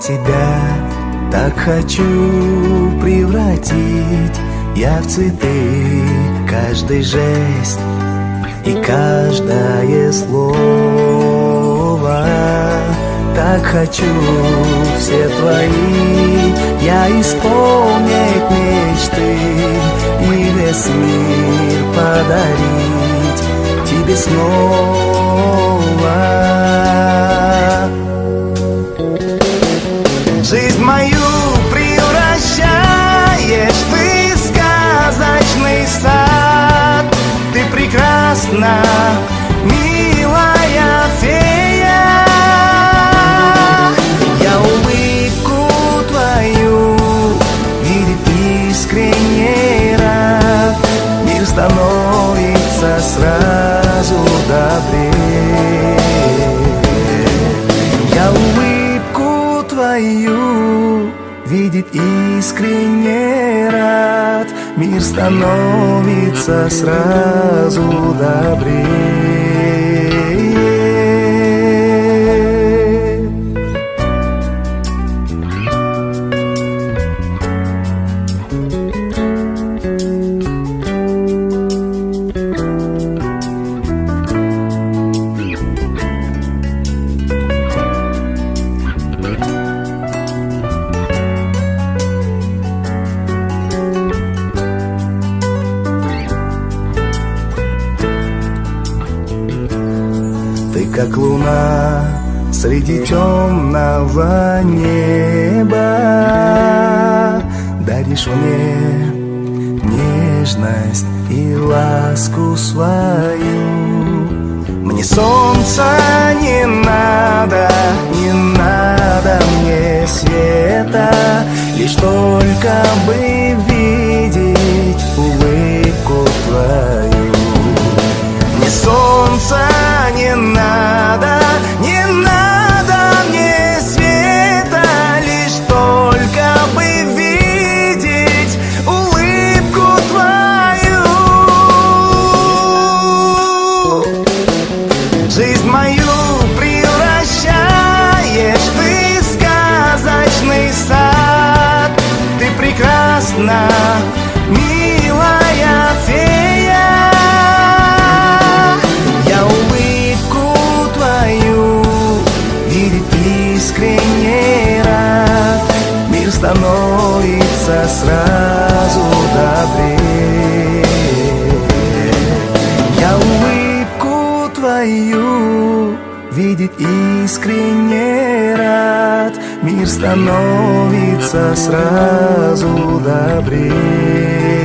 тебя так хочу превратить я в цветы, каждый жест и каждое слово. Так хочу все твои я исполнить мечты и весь мир подарить тебе снова. Жизнь мою превращаешь ты в сказочный сад. Ты прекрасна, милая фея. Я улыбку твою видеть искренне рад. Мир становится сразу добрее. Я улыбку твою видеть искренне рад. Мир становится сразу добрее. Ты как луна среди темного неба, даришь мне нежность и ласку свою. Мне солнца не надо, не надо мне света, лишь только бы видеть улыбку твою. Мне солнца не надо, не надо мне света, лишь только бы видеть улыбку твою. Жизнь мою превращаешь ты в сказочный сад. Ты прекрасна, милая фея. Искренне рад, мир становится сразу добрее. Я улыбку твою видеть искренне рад, мир становится сразу добрее.